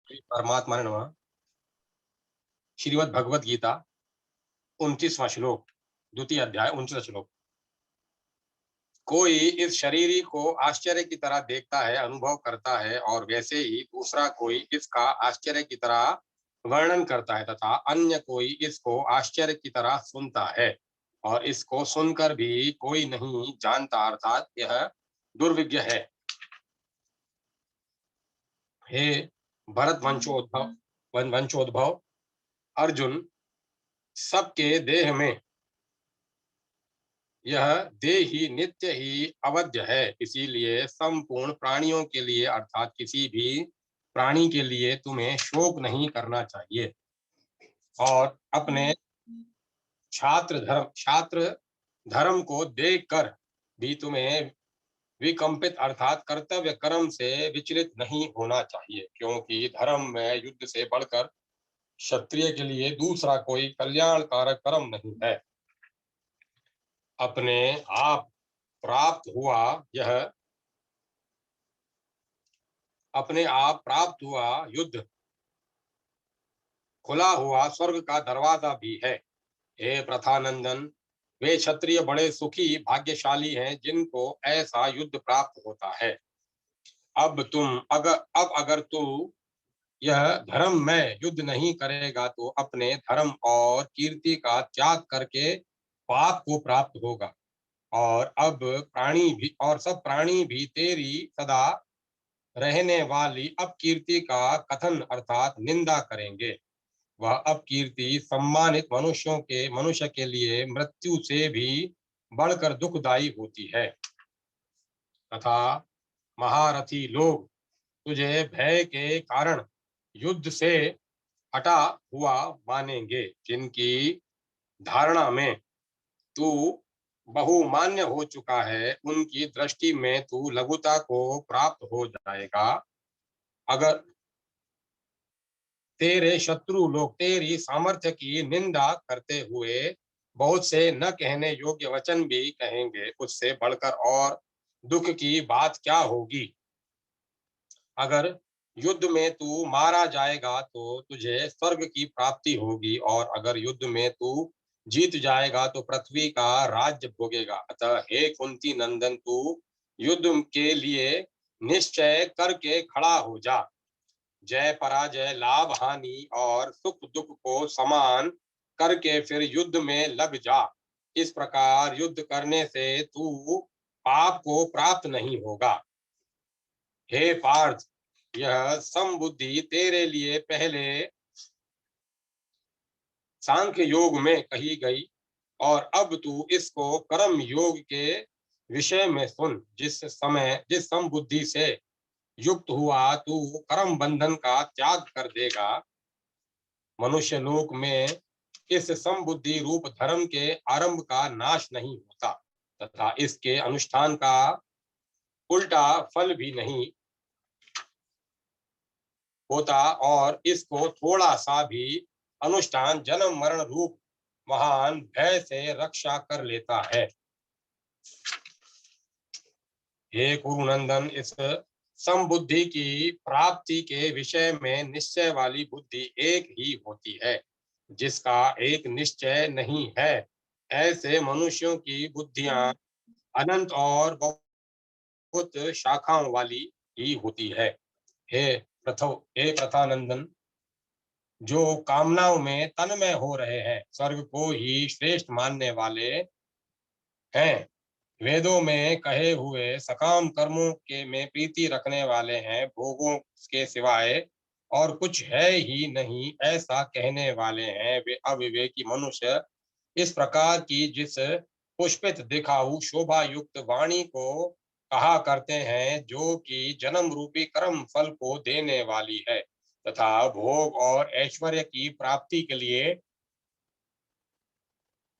श्री परमात्मा ने नमः। श्रीमद् भगवत गीता 29वां श्लोक, द्वितीय अध्याय 29वां श्लोक। कोई इस शरीर को आश्चर्य की तरह देखता है, अनुभव करता है, और वैसे ही दूसरा कोई इसका आश्चर्य की तरह वर्णन करता है, तथा अन्य कोई इसको आश्चर्य की तरह सुनता है, और इसको सुनकर भी कोई नहीं जानता, अर्थात यह दुर्विज्ञ है। हे भरत वंशोद्भव अर्जुन, सबके देह में यह देह ही नित्य ही अवध्य है, इसीलिए संपूर्ण प्राणियों के लिए अर्थात किसी भी प्राणी के लिए तुम्हें शोक नहीं करना चाहिए, और अपने छात्र धर्म को देखकर भी तुम्हें विकंपित अर्थात कर्तव्य कर्म से विचलित नहीं होना चाहिए, क्योंकि धर्म में युद्ध से बढ़कर क्षत्रिय के लिए दूसरा कोई कल्याणकारक कर्म नहीं है। अपने आप प्राप्त हुआ यह अपने आप प्राप्त हुआ युद्ध खुला हुआ स्वर्ग का दरवाजा भी है। हे प्रथानंदन, वे क्षत्रिय बड़े सुखी भाग्यशाली हैं जिनको ऐसा युद्ध प्राप्त होता है। अब अगर तू यह धर्म में युद्ध नहीं करेगा तो अपने धर्म और कीर्ति का त्याग करके पाप को प्राप्त होगा, और अब प्राणी भी और सब प्राणी भी तेरी सदा रहने वाली अपकीर्ति का कथन अर्थात निंदा करेंगे। वह अपकीर्ति सम्मानित मनुष्य के लिए मृत्यु से भी बढ़कर दुखदायी होती है, तथा महारथी लोग तुझे भय के कारण युद्ध से हटा हुआ मानेंगे, जिनकी धारणा में तू बहुमान्य हो चुका है, उनकी दृष्टि में तू लघुता को प्राप्त हो जाएगा। अगर तेरे शत्रु लोग तेरी सामर्थ्य की निंदा करते हुए बहुत से न कहने योग्य वचन भी कहेंगे, उससे बढ़कर और दुख की बात क्या होगी। अगर युद्ध में तू मारा जाएगा तो तुझे स्वर्ग की प्राप्ति होगी, और अगर युद्ध में तू जीत जाएगा तो पृथ्वी का राज्य भोगेगा। अतः हे कुंती नंदन, तू युद्ध के लिए निश्चय करके खड़ा हो जा। जय पराजय, लाभ हानि और सुख दुख को समान करके फिर युद्ध में लग जा। इस प्रकार युद्ध करने से तू पाप को प्राप्त नहीं होगा। हे पार्थ, यह समबुद्धि तेरे लिए पहले सांख्य योग में कही गई, और अब तू इसको कर्म योग के विषय में सुन। जिस समबुद्धि से युक्त हुआ तू कर्म बंधन का त्याग कर देगा। मनुष्य लोक में इस समबुद्धि रूप धर्म के आरंभ का नाश नहीं होता, तथा इसके अनुष्ठान का उल्टा फल भी नहीं होता, और इसको थोड़ा सा भी अनुष्ठान जन्म मरण रूप महान भय से रक्षा कर लेता है। हे कुरुनंदन, इस समबुद्धि की प्राप्ति के विषय में निश्चय वाली बुद्धि एक ही होती है, जिसका एक निश्चय नहीं है। ऐसे मनुष्यों की बुद्धियां अनंत और बहुत शाखाओं वाली ही होती है। हे प्रथानंदन, जो कामनाओं में तन्मय हो रहे हैं, स्वर्ग को ही श्रेष्ठ मानने वाले हैं, वेदों में कहे हुए सकाम कर्मों के में प्रीति रखने वाले हैं, भोगों के सिवाय और कुछ है ही नहीं, ऐसा कहने वाले हैं, वे अविवेकी मनुष्य इस प्रकार की जिस पुष्पित दिखाऊ शोभा युक्त वाणी को कहा करते हैं, जो कि जन्म रूपी कर्म फल को देने वाली है, तथा भोग और ऐश्वर्य की प्राप्ति के लिए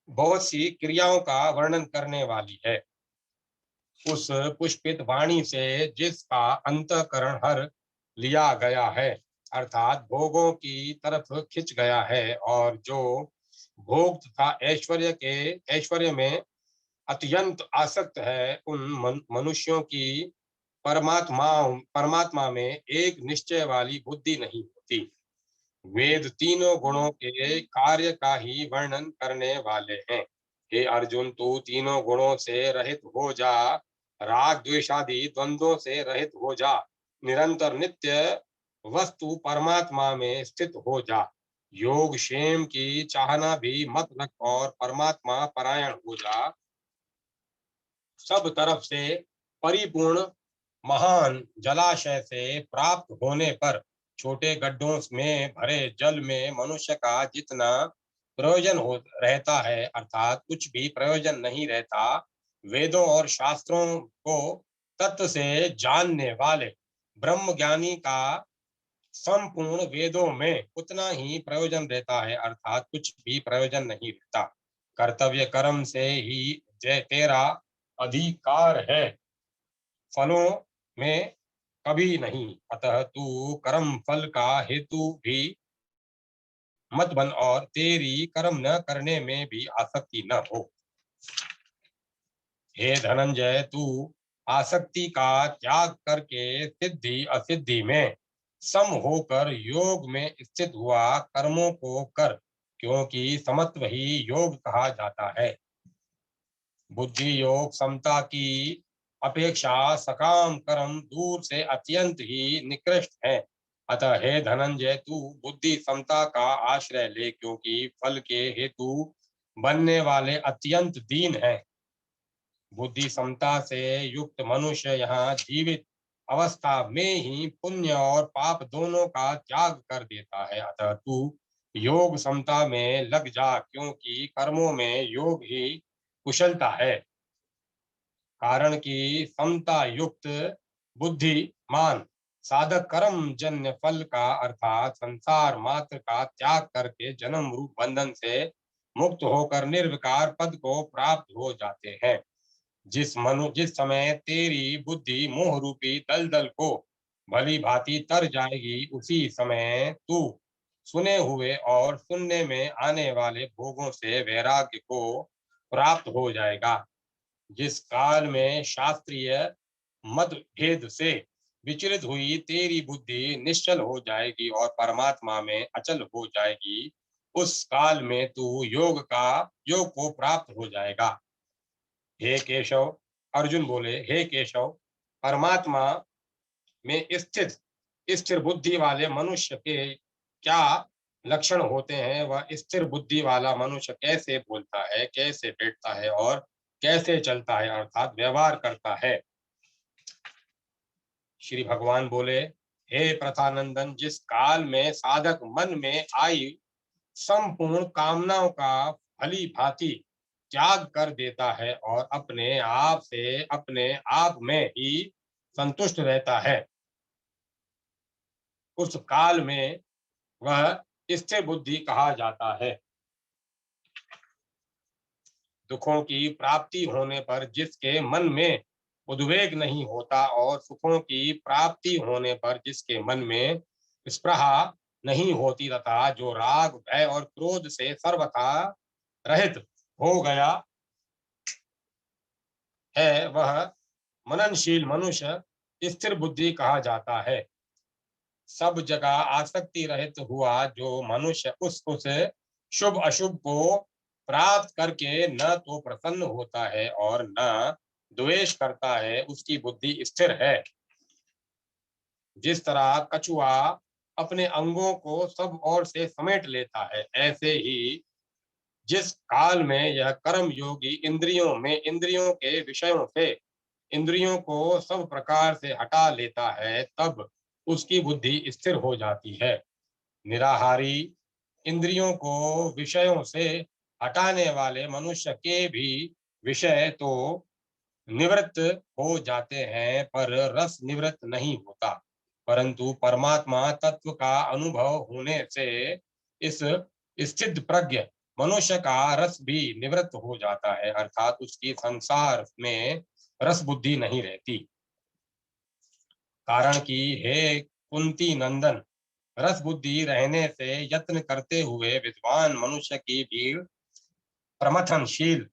बहुत सी क्रियाओं का वर्णन करने वाली है। उस पुष्पित वाणी से जिसका अंतःकरण हर लिया गया है, अर्थात भोगों की तरफ खिंच गया है, और जो भोग तथा ऐश्वर्य में अत्यंत आसक्त है, उन मनुष्यों की परमात्मा में एक निश्चय वाली बुद्धि नहीं होती। वेद तीनों गुणों के कार्य का ही वर्णन करने वाले हैं। हे अर्जुन, तू तीनों गुणों से रहित हो जा, राग द्वेषादि द्वंद्वों से रहित हो जा, निरंतर नित्य वस्तु परमात्मा में स्थित हो जा। योग क्षेम की चाहना भी मत रख और परमात्मा परायण हो जा। सब तरफ से परिपूर्ण महान जलाशय से प्राप्त होने पर छोटे गड्ढों में भरे जल में मनुष्य का जितना प्रयोजन हो रहता है, अर्थात कुछ भी प्रयोजन नहीं रहता, वेदों और शास्त्रों को तत्व से जानने वाले ब्रह्म ज्ञानी का संपूर्ण वेदों में उतना ही प्रयोजन रहता है, अर्थात कुछ भी प्रयोजन नहीं रहता। कर्तव्य कर्म से ही तेरा अधिकार है, फलों में कभी नहीं। अतः तू कर्म फल का हेतु भी मत बन और तेरी कर्म न करने में भी आसक्ति न हो। हे धनंजय, तू आसक्ति का त्याग करके सिद्धि असिद्धि में सम होकर योग में स्थित हुआ कर्मों को कर, क्योंकि समत्व ही योग कहा जाता है। बुद्धि योग समता की अपेक्षा सकाम कर्म दूर से अत्यंत ही निकृष्ट है। अतः हे धनंजय, तू बुद्धि समता का आश्रय ले, क्योंकि फल के हेतु बनने वाले अत्यंत दीन है। बुद्धि समता से युक्त मनुष्य यहाँ जीवित अवस्था में ही पुण्य और पाप दोनों का त्याग कर देता है। अतः तू योग समता में लग जा, क्योंकि कर्मों में योग ही कुशलता है। कारण कि समता युक्त बुद्धिमान साधक कर्म जन्य फल का अर्थात संसार मात्र का त्याग करके जन्म रूप बंधन से मुक्त होकर निर्विकार पद को प्राप्त हो जाते हैं। जिस समय तेरी बुद्धि मोह रूपी दलदल को भली भांति तर जाएगी, उसी समय तू सुने हुए और सुनने में आने वाले भोगों से वैराग्य को प्राप्त हो जाएगा। जिस काल में शास्त्रीय मतभेद से विचलित हुई तेरी बुद्धि निश्चल हो जाएगी और परमात्मा में अचल हो जाएगी, उस काल में तू योग को प्राप्त हो जाएगा। हे केशव, अर्जुन बोले, हे केशव, परमात्मा में स्थित स्थिर बुद्धि वाले मनुष्य के क्या लक्षण होते हैं? वह स्थिर बुद्धि वाला मनुष्य कैसे बोलता है, कैसे बैठता है और कैसे चलता है, अर्थात व्यवहार करता है? श्री भगवान बोले, हे प्रथानंदन, जिस काल में साधक मन में आई संपूर्ण कामनाओं का भली भांति त्याग कर देता है और अपने आप से अपने आप में ही संतुष्ट रहता है, उस काल में वह स्थिर बुद्धि कहा जाता है। दुखों की प्राप्ति होने पर जिसके मन में उद्वेग नहीं होता और सुखों की प्राप्ति होने पर जिसके मन में स्पृहा नहीं होती, तथा जो राग भय और क्रोध से सर्वथा रहित हो गया है, वह मननशील मनुष्य स्थिर बुद्धि कहा जाता है। सब जगह आसक्ति रहित हुआ जो मनुष्य उस शुभ अशुभ को प्राप्त करके न तो प्रसन्न होता है और न द्वेष करता है, उसकी बुद्धि स्थिर है। जिस तरह कछुआ अपने अंगों को सब ओर से समेट लेता है, ऐसे ही जिस काल में यह कर्म योगी इंद्रियों के विषयों से इंद्रियों को सब प्रकार से हटा लेता है, तब उसकी बुद्धि स्थिर हो जाती है। निराहारी इंद्रियों को विषयों से हटाने वाले मनुष्य के भी विषय तो निवृत्त हो जाते हैं, पर रस निवृत्त नहीं होता। परंतु परमात्मा तत्व का अनुभव होने से इस स्थित प्रज्ञ मनुष्य का रस भी निवृत्त हो जाता है, अर्थात उसकी संसार में रस बुद्धि नहीं रहती। कारण कि हे कुंती नंदन, रस बुद्धि रहने से यत्न करते हुए विद्वान मनुष्य की भीड़ प्रमथनशील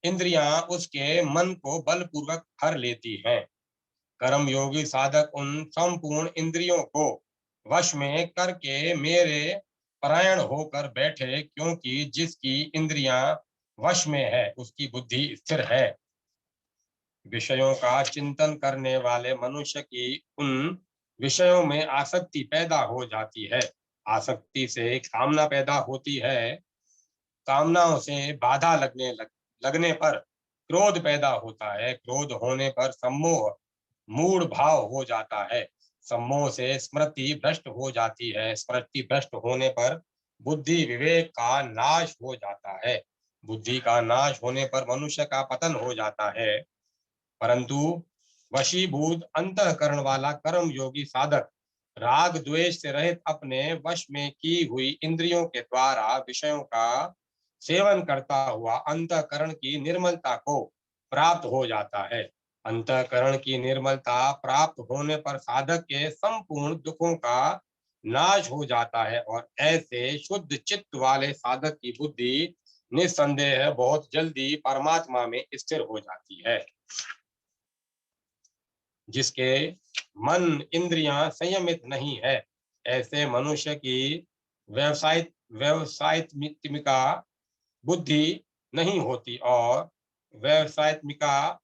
इंद्रियां उसके मन को बलपूर्वक हर लेती हैं। कर्म योगी साधक उन संपूर्ण इंद्रियों को वश में करके मेरे परायण होकर बैठे, क्योंकि जिसकी इंद्रियां वश में है उसकी बुद्धि स्थिर है। विषयों का चिंतन करने वाले मनुष्य की उन विषयों में आसक्ति पैदा हो जाती है। आसक्ति से कामना पैदा होती है। कामनाओं से बाधा लगने पर क्रोध पैदा होता है। क्रोध होने पर सम्मोह मूढ़ भाव हो जाता है। सम्मोह से स्मृति भ्रष्ट हो जाती है। स्मृति भ्रष्ट होने पर बुद्धि विवेक का नाश हो जाता है। बुद्धि का नाश होने पर मनुष्य का पतन हो जाता है। परंतु वशीभूत अंतःकरण वाला कर्म योगी साधक राग द्वेष से रहित अपने वश में की हुई इंद्रियों के द्वारा विषयों का सेवन करता हुआ अंतःकरण की निर्मलता को प्राप्त हो जाता है। अंतःकरण की निर्मलता प्राप्त होने पर साधक के संपूर्ण दुखों का नाश हो जाता है और ऐसे शुद्ध चित्त वाले साधक की बुद्धि निस्संदेह बहुत जल्दी परमात्मा में स्थिर हो जाती है। जिसके मन इंद्रियां संयमित नहीं है, ऐसे मनुष्य की व्यवसायित्मिका बुद्धि नहीं होती और व्यवसायित्मिका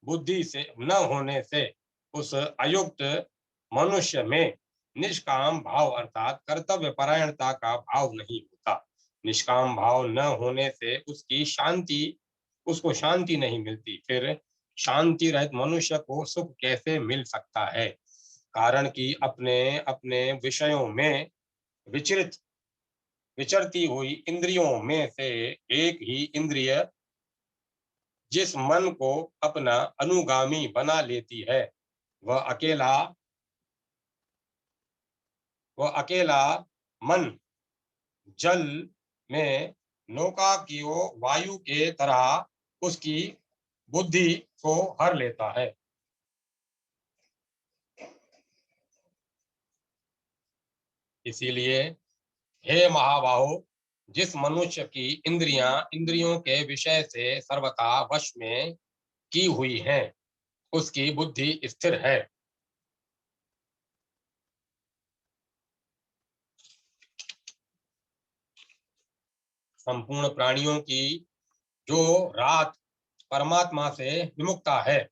बुद्धि से न होने से उस अयुक्त मनुष्य में निष्काम भाव अर्थात कर्तव्य परायणता का भाव नहीं होता। निष्काम भाव न होने से उसको शांति नहीं मिलती। फिर शांति रहित मनुष्य को सुख कैसे मिल सकता है? कारण कि अपने अपने विषयों में विचरित विचरती हुई इंद्रियों में से एक ही इंद्रिय जिस मन को अपना अनुगामी बना लेती है, वह अकेला मन जल में नौका की ओर वायु के तरह उसकी बुद्धि को हर लेता है। इसीलिए हे महाबाहो, जिस मनुष्य की इंद्रियों के विषय से सर्वथा वश में की हुई हैं, उसकी बुद्धि स्थिर है। संपूर्ण प्राणियों की जो रात परमात्मा से विमुक्ता है,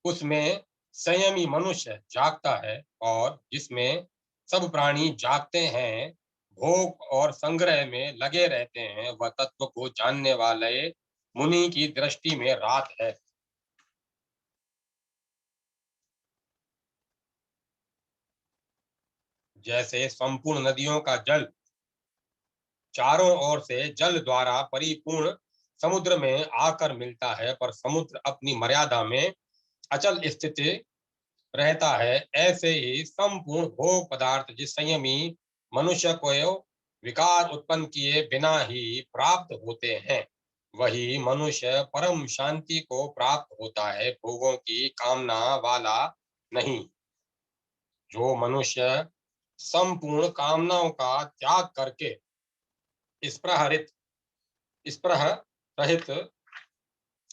उसमें संयमी मनुष्य जागता है, और जिसमें सब प्राणी जागते हैं, भोग और संग्रह में लगे रहते हैं, वह तत्व को जानने वाले मुनि की दृष्टि में रात है। जैसे संपूर्ण नदियों का जल चारों ओर से जल द्वारा परिपूर्ण समुद्र में आकर मिलता है, पर समुद्र अपनी मर्यादा में अचल स्थिति रहता है, ऐसे ही संपूर्ण भोग पदार्थ जिस संयमी मनुष्य को विकार उत्पन्न किए बिना ही प्राप्त होते हैं, वही मनुष्य परम शांति को प्राप्त होता है, भोगों की कामना वाला नहीं। जो मनुष्य संपूर्ण कामनाओं का त्याग करके स्पृह रहित,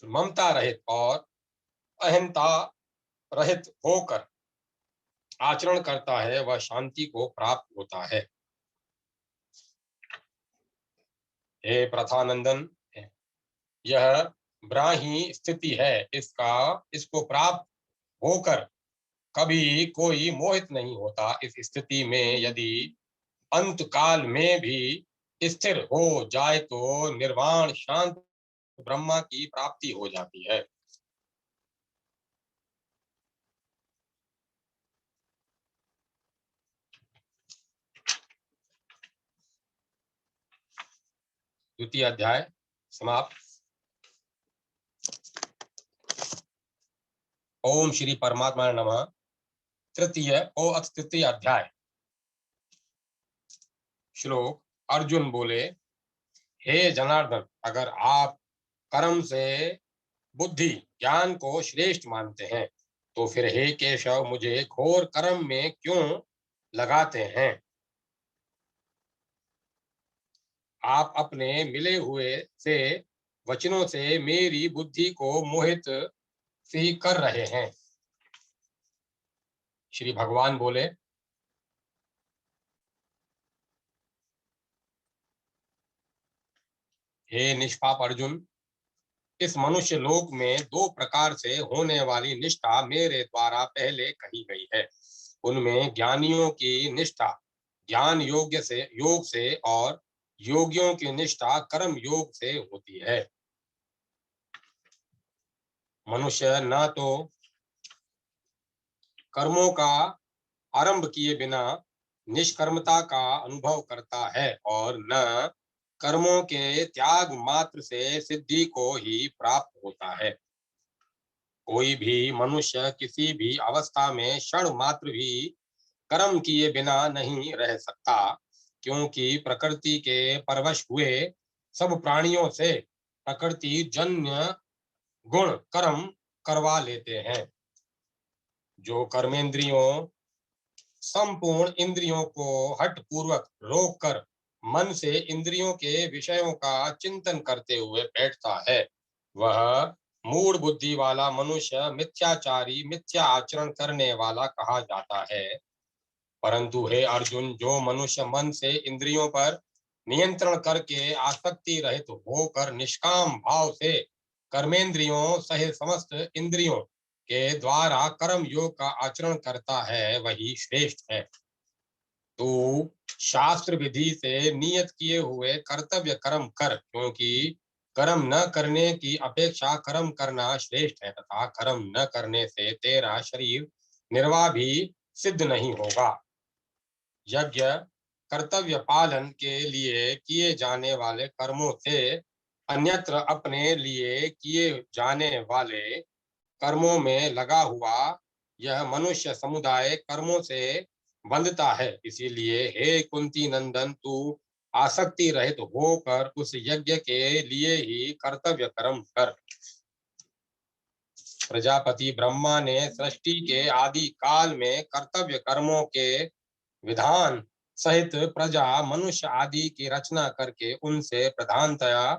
ममता रहित और अहंता रहित होकर आचरण करता है, वह शांति को प्राप्त होता है। हे प्रथानंदन, यह ब्राह्मी स्थिति है। इसको प्राप्त होकर कभी कोई मोहित नहीं होता। इस स्थिति में यदि अंत काल में भी स्थिर हो जाए तो निर्वाण शांत ब्रह्मा की प्राप्ति हो जाती है। द्वितीय अध्याय समाप्त। ओम श्री परमात्मा नमः। तृतीय अध्याय। श्लोक। अर्जुन बोले, हे जनार्दन, अगर आप कर्म से बुद्धि ज्ञान को श्रेष्ठ मानते हैं, तो फिर हे केशव मुझे घोर कर्म में क्यों लगाते हैं? आप अपने मिले हुए से वचनों से मेरी बुद्धि को मोहित सी कर रहे हैं। श्री भगवान बोले, हे निष्पाप अर्जुन, इस मनुष्य लोक में दो प्रकार से होने वाली निष्ठा मेरे द्वारा पहले कही गई है। उनमें ज्ञानियों की निष्ठा ज्ञान योग से और योगियों की निष्ठा कर्म योग से होती है। मनुष्य न तो कर्मों का आरंभ किए बिना निष्कर्मता का अनुभव करता है और न कर्मों के त्याग मात्र से सिद्धि को ही प्राप्त होता है। कोई भी मनुष्य किसी भी अवस्था में क्षण मात्र भी कर्म किए बिना नहीं रह सकता, क्योंकि प्रकृति के परवश हुए सब प्राणियों से प्रकृति जन्य गुण कर्म करवा लेते हैं। जो कर्मेंद्रियों संपूर्ण इंद्रियों को हठ पूर्वक रोक कर मन से इंद्रियों के विषयों का चिंतन करते हुए बैठता है, वह मूढ़ बुद्धि वाला मनुष्य मिथ्याचारी मिथ्या आचरण करने वाला कहा जाता है। परंतु हे अर्जुन, जो मनुष्य मन से इंद्रियों पर नियंत्रण करके आसक्ति रहित होकर निष्काम भाव से कर्मेंद्रियों सहित समस्त इंद्रियों के द्वारा कर्म योग का आचरण करता है, वही श्रेष्ठ है। तो शास्त्र विधि से नियत किए हुए कर्तव्य कर्म कर, क्योंकि कर्म न करने की अपेक्षा कर्म करना श्रेष्ठ है, तथा कर्म न करने से तेरा शरीर निर्वाह भी सिद्ध नहीं होगा। यज्ञ कर्तव्य पालन के लिए किए जाने वाले कर्मों से अन्यत्र अपने लिए किए जाने वाले कर्मों में लगा हुआ यह मनुष्य समुदाय कर्मों से बंधता है। इसीलिए हे कुंती नंदन, तू आसक्ति रहित होकर उस यज्ञ के लिए ही कर्तव्य कर्म कर। प्रजापति ब्रह्मा ने सृष्टि के आदि काल में कर्तव्य कर्मों के विधान सहित प्रजा मनुष्य आदि की रचना करके उनसे प्रधानतया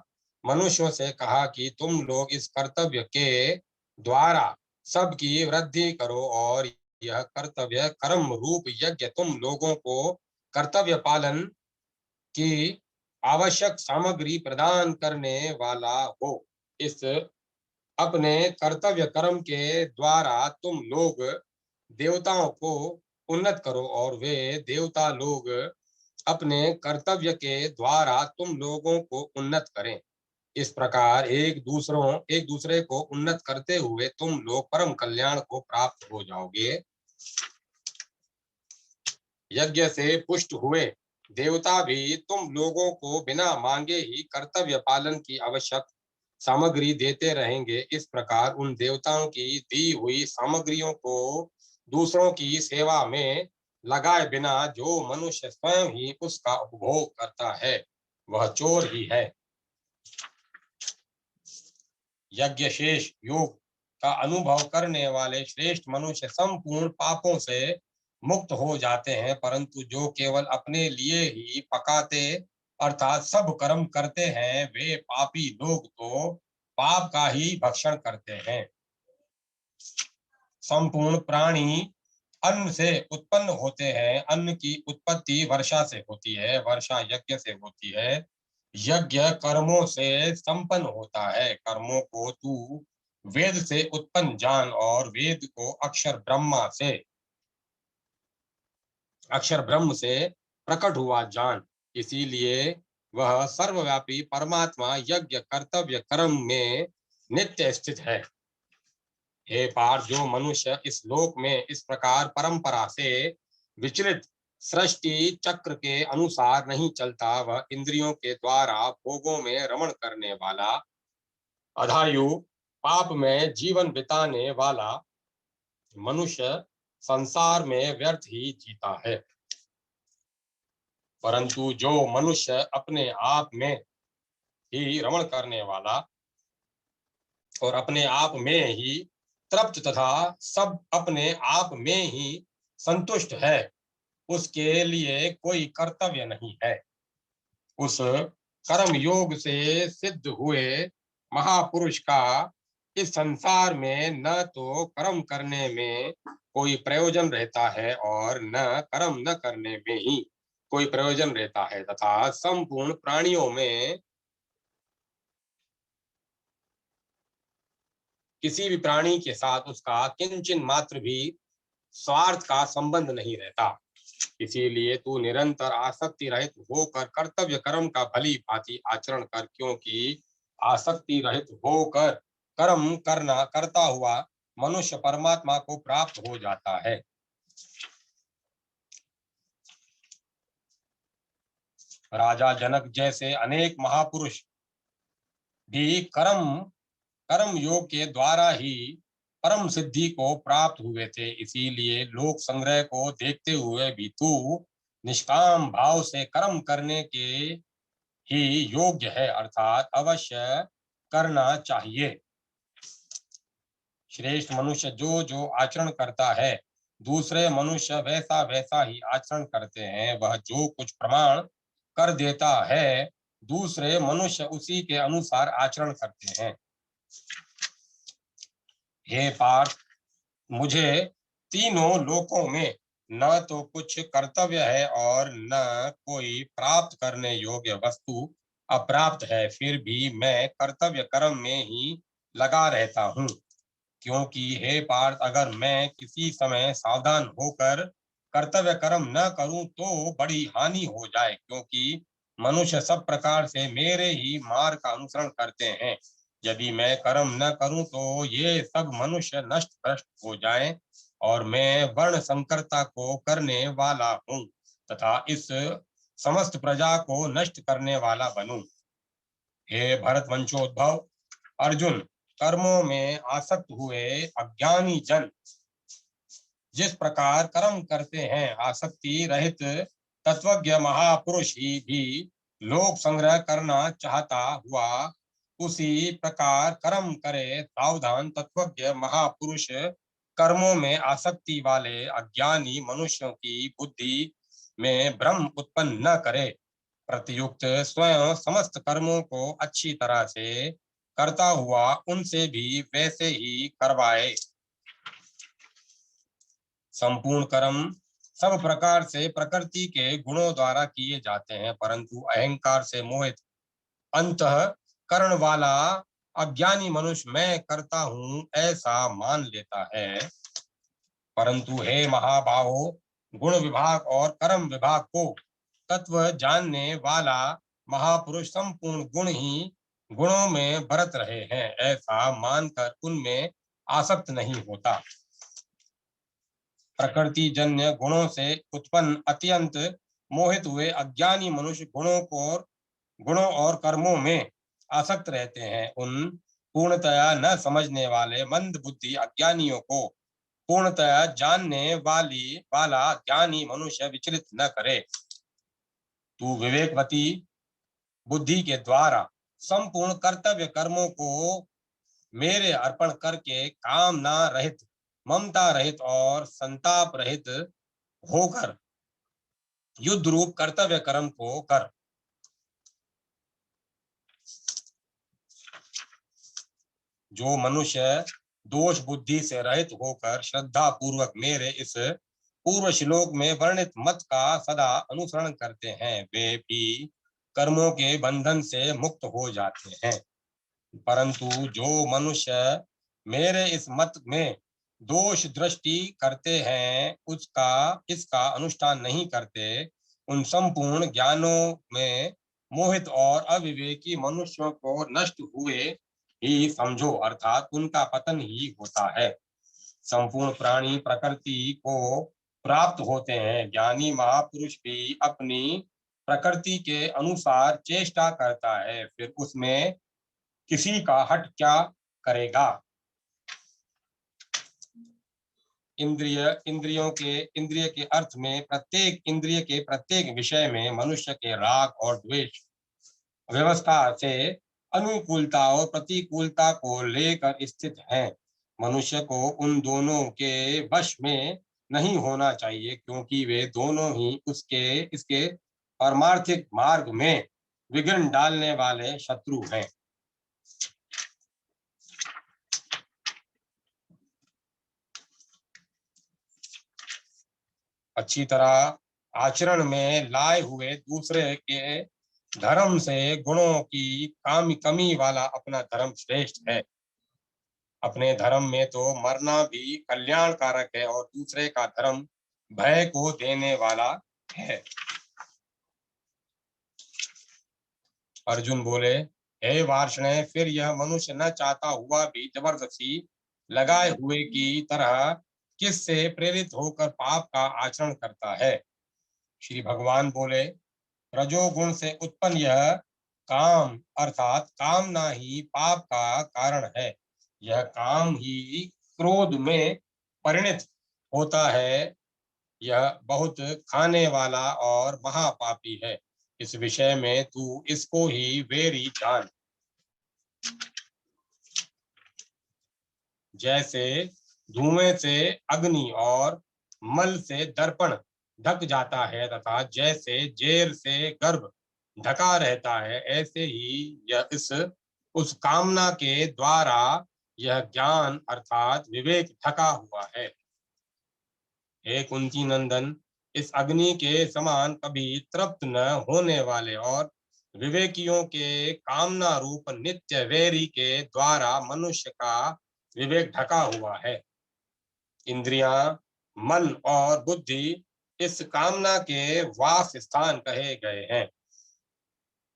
मनुष्यों से कहा कि तुम लोग इस कर्तव्य के द्वारा सबकी वृद्धि करो, और यह कर्तव्य कर्म रूप यज्ञ तुम लोगों को कर्तव्य पालन की आवश्यक सामग्री प्रदान करने वाला हो। इस अपने कर्तव्य कर्म के द्वारा तुम लोग देवताओं को उन्नत करो, और वे देवता लोग अपने कर्तव्य के द्वारा तुम लोगों को उन्नत करें। इस प्रकार एक दूसरे को उन्नत करते हुए तुम लोग परम कल्याण को प्राप्त हो जाओगे। यज्ञ से पुष्ट हुए देवता भी तुम लोगों को बिना मांगे ही कर्तव्य पालन की आवश्यक सामग्री देते रहेंगे। इस प्रकार उन देवताओं की दी हुई सामग्रियों को दूसरों की सेवा में लगाए बिना जो मनुष्य स्वयं ही उसका उपभोग करता है, वह चोर ही है। यज्ञ शेष योग का अनुभव करने वाले श्रेष्ठ मनुष्य संपूर्ण पापों से मुक्त हो जाते हैं, परंतु जो केवल अपने लिए ही पकाते अर्थात सब कर्म करते हैं, वे पापी लोग तो पाप का ही भक्षण करते हैं। संपूर्ण प्राणी अन्न से उत्पन्न होते हैं। अन्न की उत्पत्ति वर्षा से होती है, वर्षा यज्ञ से होती है, यज्ञ कर्मों से संपन्न होता है। कर्मों को तू वेद से उत्पन्न जान, और वेद को अक्षर ब्रह्म से प्रकट हुआ जान। इसीलिए वह सर्वव्यापी परमात्मा यज्ञ कर्तव्य कर्म में नित्य स्थित है। हे पार्थ, जो मनुष्य इस लोक में इस प्रकार परंपरा से विचलित सृष्टि चक्र के अनुसार नहीं चलता, वह इंद्रियों के द्वारा भोगों में रमण करने वाला अधायु पाप में जीवन बिताने वाला मनुष्य संसार में व्यर्थ ही जीता है। परंतु जो मनुष्य अपने आप में ही रमण करने वाला और अपने आप में ही तृप्त तथा सब अपने आप में ही संतुष्ट है, उसके लिए कोई कर्तव्य नहीं है। उस कर्म योग से सिद्ध हुए महापुरुष का इस संसार में न तो कर्म करने में कोई प्रयोजन रहता है और न कर्म न करने में ही कोई प्रयोजन रहता है, तथा संपूर्ण प्राणियों में किसी भी प्राणी के साथ उसका किंचन मात्र भी स्वार्थ का संबंध नहीं रहता। इसीलिए तू निरंतर आसक्ति रहित होकर कर्तव्य कर्म का भली भांति आचरण कर, क्योंकि आसक्ति रहित होकर कर्म करना करता हुआ मनुष्य परमात्मा को प्राप्त हो जाता है। राजा जनक जैसे अनेक महापुरुष भी कर्म कर्म योग के द्वारा ही परम सिद्धि को प्राप्त हुए थे। इसीलिए लोक संग्रह को देखते हुए भी तू निष्काम भाव से कर्म करने के ही योग्य है, अर्थात अवश्य करना चाहिए। श्रेष्ठ मनुष्य जो जो आचरण करता है दूसरे मनुष्य वैसा वैसा ही आचरण करते हैं। वह जो कुछ प्रमाण कर देता है दूसरे मनुष्य उसी के अनुसार आचरण करते हैं। हे पार्थ, मुझे तीनों लोकों में न तो कुछ कर्तव्य है और न कोई प्राप्त करने योग्य वस्तु अप्राप्त है, फिर भी मैं कर्तव्य कर्म में ही लगा रहता हूँ। क्योंकि हे पार्थ, अगर मैं किसी समय सावधान होकर कर्तव्य कर्म न करूं तो बड़ी हानि हो जाए, क्योंकि मनुष्य सब प्रकार से मेरे ही मार्ग का अनुसरण करते हैं। यदि मैं कर्म न करूं तो ये सब मनुष्य नष्ट भ्रष्ट हो जाएं और मैं वर्ण संकरता को करने वाला हूं तथा इस समस्त प्रजा को नष्ट करने वाला बनूं। हे भरत वंशोद्भव अर्जुन, कर्मों में आसक्त हुए अज्ञानी जन जिस प्रकार कर्म करते हैं, आसक्ति रहित तत्वज्ञ महापुरुष ही भी लोक संग्रह करना चाहता हुआ उसी प्रकार कर्म करे। सावधान तत्वज्ञ महापुरुष कर्मों में आसक्ति वाले अज्ञानी मनुष्यों की बुद्धि में भ्रम उत्पन्न न करे, प्रतियुक्त स्वयं समस्त कर्मों को अच्छी तरह से करता हुआ उनसे भी वैसे ही करवाए। संपूर्ण कर्म सब प्रकार से प्रकृति के गुणों द्वारा किए जाते हैं, परंतु अहंकार से मोहित अंतःकरण वाला अज्ञानी मनुष्य मैं करता हूं ऐसा मान लेता है। परंतु हे महाबाहो, गुण विभाग और कर्म विभाग को तत्व जानने वाला महापुरुष संपूर्ण गुण ही गुणों में बरत रहे हैं ऐसा मानकर उनमें आसक्त नहीं होता। प्रकृति जन्य गुणों से उत्पन्न अत्यंत मोहित हुए अज्ञानी मनुष्य गुणों और कर्मों में आसक्त रहते हैं। उन पूर्णतया न समझने वाले मंद बुद्धि अज्ञानियों को पूर्णतया जानने वाला ज्ञानी मनुष्य विचलित न करे। तू विवेकवती बुद्धि के द्वारा संपूर्ण कर्तव्य कर्मों को मेरे अर्पण करके कामना रहित, ममता रहित और संताप रहित होकर युद्ध रूप कर्तव्य कर्म को कर। जो मनुष्य दोष बुद्धि से रहित होकर श्रद्धा पूर्वक मेरे इस पूर्व श्लोक में वर्णित मत का सदा अनुसरण करते हैं वे भी कर्मों के बंधन से मुक्त हो जाते हैं। परंतु जो मनुष्य मेरे इस मत में दोष दृष्टि करते हैं इसका अनुष्ठान नहीं करते, उन संपूर्ण ज्ञानों में मोहित और अविवेकी मनुष्यों को नष्ट हुए ही समझो, अर्थात उनका पतन ही होता है। संपूर्ण प्राणी प्रकृति को प्राप्त होते हैं। ज्ञानी महापुरुष भी अपनी प्रकृति के अनुसार चेष्टा करता है, फिर उसमें किसी का हट क्या करेगा। इंद्रिय के अर्थ में प्रत्येक इंद्रिय के प्रत्येक विषय में मनुष्य के राग और द्वेष व्यवस्था से अनुकूलता और प्रतिकूलता को लेकर स्थित है। मनुष्य को उन दोनों के वश में नहीं होना चाहिए, क्योंकि वे दोनों ही इसके पारमार्थिक मार्ग में विघ्न डालने वाले शत्रु हैं। अच्छी तरह आचरण में लाए हुए दूसरे के धर्म से गुणों की कमी वाला अपना धर्म श्रेष्ठ है। अपने धर्म में तो मरना भी कल्याणकारक है और दूसरे का धर्म भय को देने वाला है। अर्जुन बोले, हे वार्ष्णेय, फिर यह मनुष्य न चाहता हुआ भी जबरदस्ती लगाए हुए की तरह किससे प्रेरित होकर पाप का आचरण करता है? श्री भगवान बोले, रजोगुण से उत्पन्न यह काम अर्थात कामना ही पाप का कारण है। यह काम ही क्रोध में परिणत होता है। यह बहुत खाने वाला और महापापी है। इस विषय में तू इसको ही वेरी जान। जैसे धुएं से अग्नि और मल से दर्पण ढक जाता है तथा जैसे जेर से गर्भ ढका रहता है, ऐसे ही यह इस उस कामना के द्वारा यह ज्ञान अर्थात विवेक ढका हुआ है। हे कुंती नंदन, इस अग्नि के समान कभी तृप्त न होने वाले और विवेकियों के कामना रूप नित्य वैरी के द्वारा मनुष्य का विवेक ढका हुआ है। इंद्रियां, मन और बुद्धि इस कामना के वास स्थान कहे गए हैं।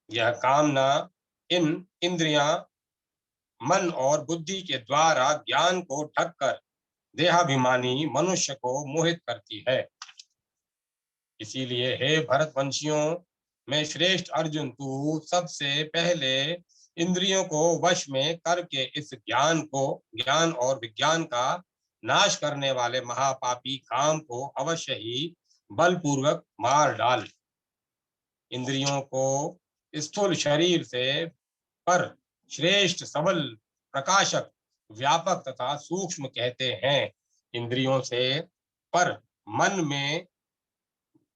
यह कामना इन इंद्रियां, मन और बुद्धि के द्वारा ज्ञान को ढककर देहाभिमानी मनुष्य को मोहित करती है। इसीलिए हे भरतवंशियों में श्रेष्ठ अर्जुन, तू सबसे पहले इंद्रियों को वश में करके इस ज्ञान और विज्ञान का नाश करने वाले महापापी काम को अवश्य ही बलपूर्वक मार डाल। इंद्रियों को स्थूल शरीर से पर श्रेष्ठ, सबल, प्रकाशक, व्यापक तथा सूक्ष्म कहते हैं। इंद्रियों से पर मन में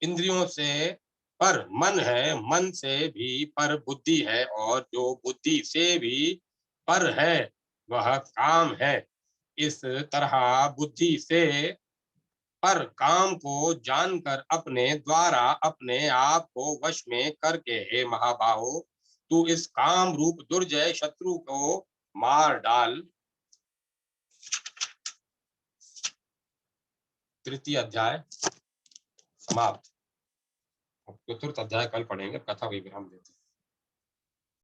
इंद्रियों से पर मन है, मन से भी पर बुद्धि है और जो बुद्धि से भी पर है वह काम है। इस तरह बुद्धि से पर काम को जानकर अपने द्वारा अपने आप को वश में करके, हे महाबाहो, तू इस काम रूप दुर्जय शत्रु को मार डाल। तृतीय अध्याय समाप्त। चतुर्थ अध्याय कल पढ़ेंगे। कथा को विराम देते हैं।